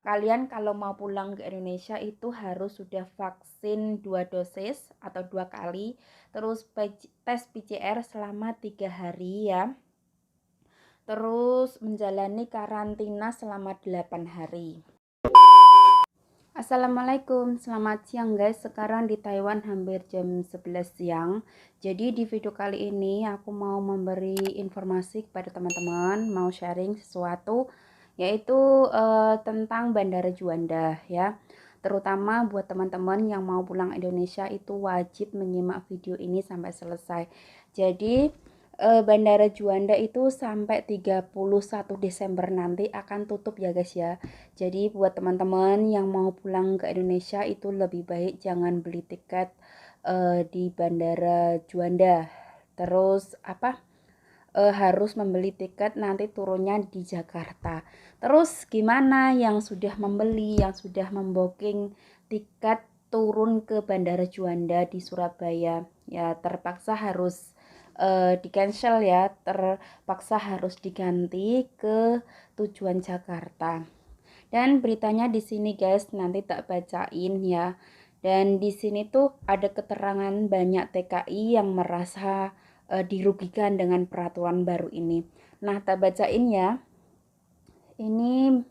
kalian kalau mau pulang ke Indonesia itu harus sudah vaksin 2 dosis atau 2 kali, terus tes PCR selama 3 hari ya. Terus menjalani karantina selama 8 hari. Assalamualaikum, selamat siang guys. Sekarang di Taiwan hampir jam 11 siang. Jadi di video kali ini aku mau memberi informasi kepada teman-teman, mau sharing sesuatu yaitu tentang Bandara Juanda ya. Terutama buat teman-teman yang mau pulang Indonesia itu wajib menyimak video ini sampai selesai. Jadi Bandara Juanda itu sampai 31 Desember nanti akan tutup ya guys ya. Jadi buat teman-teman yang mau pulang ke Indonesia itu lebih baik jangan beli tiket di Bandara Juanda. Terus harus membeli tiket nanti turunnya di Jakarta. Terus gimana yang sudah membeli, yang sudah membooking tiket turun ke Bandara Juanda di Surabaya? Ya terpaksa harus di cancel ya, terpaksa harus diganti ke tujuan Jakarta. Dan beritanya di sini guys, nanti tak bacain ya. Dan di sini tuh ada keterangan banyak TKI yang merasa dirugikan dengan peraturan baru ini. Nah, tak bacain ya. Ini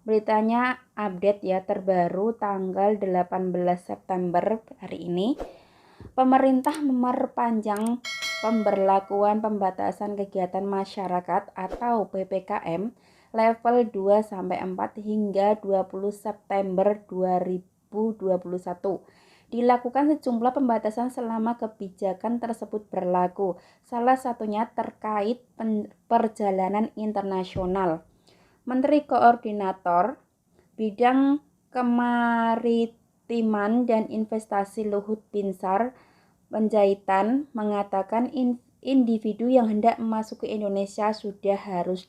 beritanya update ya, terbaru tanggal 18 September hari ini. Pemerintah memperpanjang pemberlakuan pembatasan kegiatan masyarakat atau PPKM level 2 sampai 4 hingga 20 September 2021. Dilakukan sejumlah pembatasan selama kebijakan tersebut berlaku. Salah satunya terkait perjalanan internasional. Menteri Koordinator Bidang Kemaritiman dan Investasi Luhut Binsar Panjaitan mengatakan individu yang hendak memasuki Indonesia sudah harus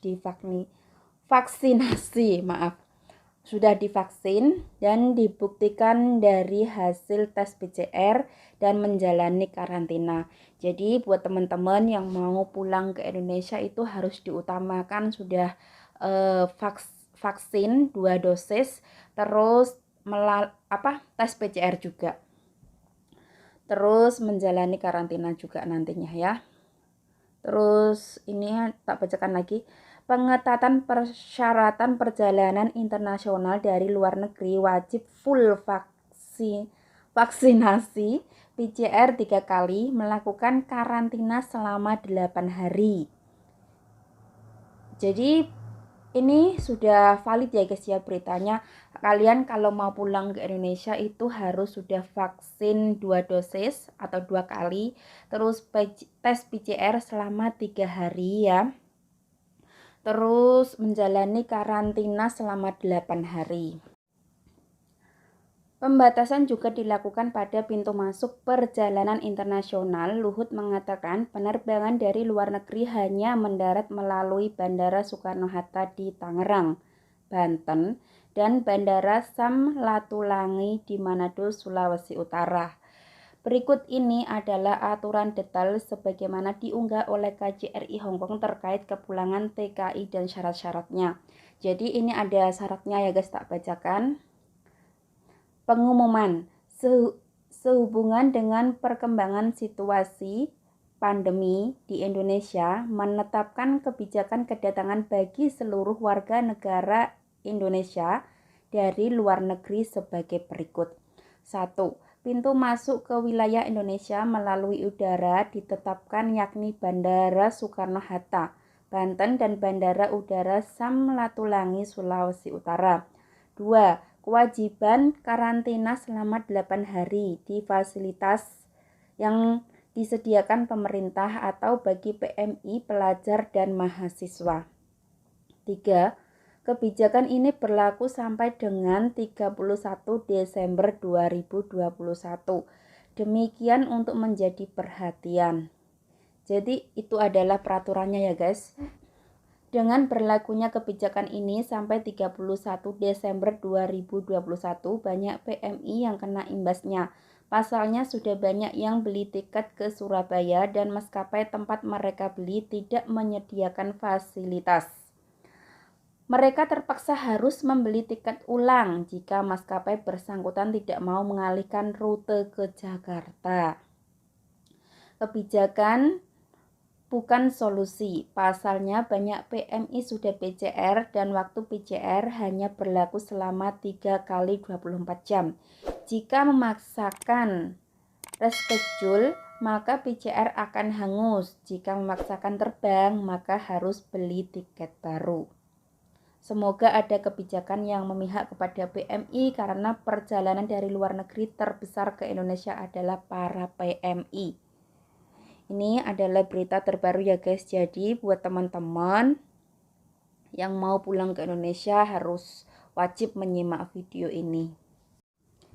sudah divaksin dan dibuktikan dari hasil tes PCR dan menjalani karantina. Jadi buat teman-teman yang mau pulang ke Indonesia itu harus diutamakan sudah vaksin 2 dosis, terus tes PCR juga. Terus menjalani karantina juga nantinya ya. Terus ini tak bacakan lagi. Pengetatan persyaratan perjalanan internasional dari luar negeri wajib full vaksinasi PCR 3 kali, melakukan karantina selama 8 hari. Jadi ini sudah valid ya guys ya beritanya. Kalian kalau mau pulang ke Indonesia itu harus sudah vaksin 2 dosis atau 2 kali. Terus tes PCR selama 3 hari ya. Terus menjalani karantina selama 8 hari. Pembatasan juga dilakukan pada pintu masuk perjalanan internasional. Luhut mengatakan penerbangan dari luar negeri hanya mendarat melalui Bandara Soekarno-Hatta di Tangerang, Banten, dan Bandara Samratulangi di Manado, Sulawesi Utara. Berikut ini adalah aturan detail sebagaimana diunggah oleh KJRI Hongkong terkait kepulangan TKI dan syarat-syaratnya. Jadi ini ada syaratnya ya guys, tak bacakan. Pengumuman sehubungan dengan perkembangan situasi pandemi di Indonesia menetapkan kebijakan kedatangan bagi seluruh warga negara Indonesia dari luar negeri sebagai berikut. 1. Pintu masuk ke wilayah Indonesia melalui udara ditetapkan yakni Bandara Soekarno-Hatta, Banten dan Bandara Udara Samratulangi, Sulawesi Utara. 2. Kewajiban karantina selama 8 hari di fasilitas yang disediakan pemerintah atau bagi PMI, pelajar, dan mahasiswa. 3. Kebijakan ini berlaku sampai dengan 31 Desember 2021. Demikian untuk menjadi perhatian. Jadi itu adalah peraturannya ya guys. Dengan berlakunya kebijakan ini sampai 31 Desember 2021, banyak PMI yang kena imbasnya. Pasalnya sudah banyak yang beli tiket ke Surabaya dan maskapai tempat mereka beli tidak menyediakan fasilitas. Mereka terpaksa harus membeli tiket ulang jika maskapai bersangkutan tidak mau mengalihkan rute ke Jakarta. Kebijakan bukan solusi. Pasalnya banyak PMI sudah PCR dan waktu PCR hanya berlaku selama 3 kali 24 jam. Jika memaksakan reschedule, maka PCR akan hangus. Jika memaksakan terbang, maka harus beli tiket baru. Semoga ada kebijakan yang memihak kepada PMI karena perjalanan dari luar negeri terbesar ke Indonesia adalah para PMI. Ini adalah berita terbaru ya guys. Jadi buat teman-teman yang mau pulang ke Indonesia harus wajib menyimak video ini.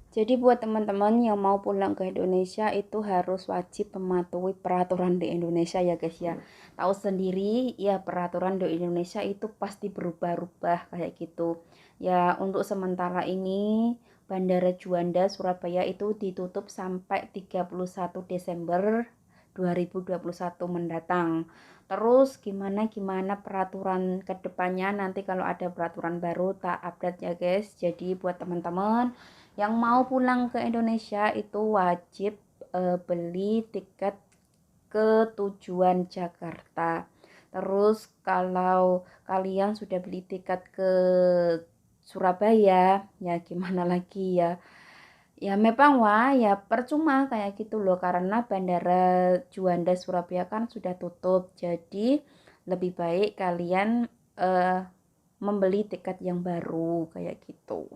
Jadi buat teman-teman yang mau pulang ke Indonesia itu harus wajib mematuhi peraturan di Indonesia ya guys ya. Tahu sendiri ya, peraturan di Indonesia itu pasti berubah-ubah kayak gitu. Ya untuk sementara ini Bandara Juanda Surabaya itu ditutup sampai 31 Desember 2021 mendatang. Terus gimana peraturan kedepannya, nanti kalau ada peraturan baru tak update ya guys. Jadi buat teman-teman yang mau pulang ke Indonesia itu wajib beli tiket ke tujuan Jakarta. Terus kalau kalian sudah beli tiket ke Surabaya, ya gimana lagi ya. Ya memang wah ya percuma kayak gitu loh, karena Bandara Juanda Surabaya kan sudah tutup. Jadi lebih baik kalian membeli tiket yang baru kayak gitu.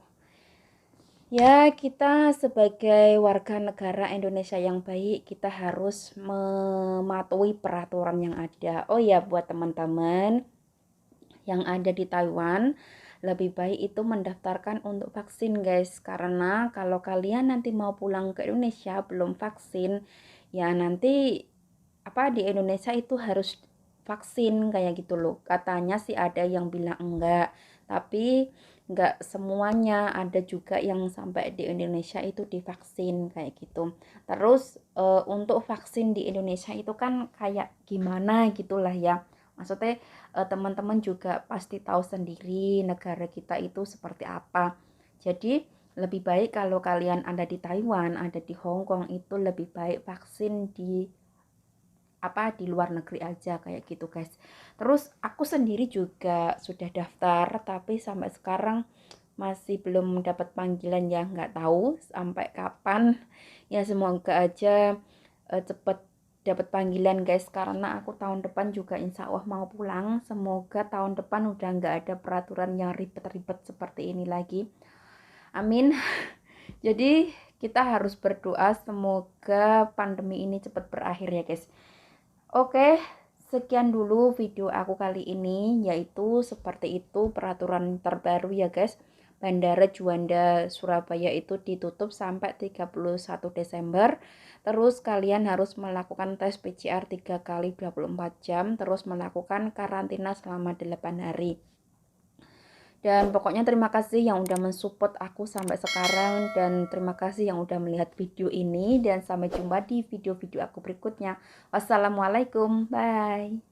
Ya, kita sebagai warga negara Indonesia yang baik, kita harus mematuhi peraturan yang ada. Oh ya, buat teman-teman yang ada di Taiwan, lebih baik itu mendaftarkan untuk vaksin guys. Karena kalau kalian nanti mau pulang ke Indonesia belum vaksin, ya nanti di Indonesia itu harus vaksin kayak gitu loh. Katanya sih ada yang bilang enggak, tapi enggak semuanya, ada juga yang sampai di Indonesia itu divaksin kayak gitu. Terus untuk vaksin di Indonesia itu kan kayak gimana gitulah ya. Maksudnya teman-teman juga pasti tahu sendiri negara kita itu seperti apa. Jadi lebih baik kalau kalian ada di Taiwan, ada di Hong Kong, itu lebih baik vaksin di luar negeri aja kayak gitu guys. Terus aku sendiri juga sudah daftar tapi sampai sekarang masih belum dapat panggilan ya, nggak tahu sampai kapan ya. Semoga aja cepet dapat panggilan guys, karena aku tahun depan juga insya Allah mau pulang. Semoga tahun depan udah nggak ada peraturan yang ribet-ribet seperti ini lagi, amin. Jadi kita harus berdoa semoga pandemi ini cepat berakhir ya guys. Oke, sekian dulu video aku kali ini, yaitu seperti itu peraturan terbaru ya guys. Bandara Juanda Surabaya itu ditutup sampai 31 Desember. Terus kalian harus melakukan tes PCR 3 kali 24 jam, terus melakukan karantina selama 8 hari. Dan pokoknya terima kasih yang udah mensupport aku sampai sekarang, dan terima kasih yang udah melihat video ini, dan sampai jumpa di video-video aku berikutnya. Wassalamualaikum, bye.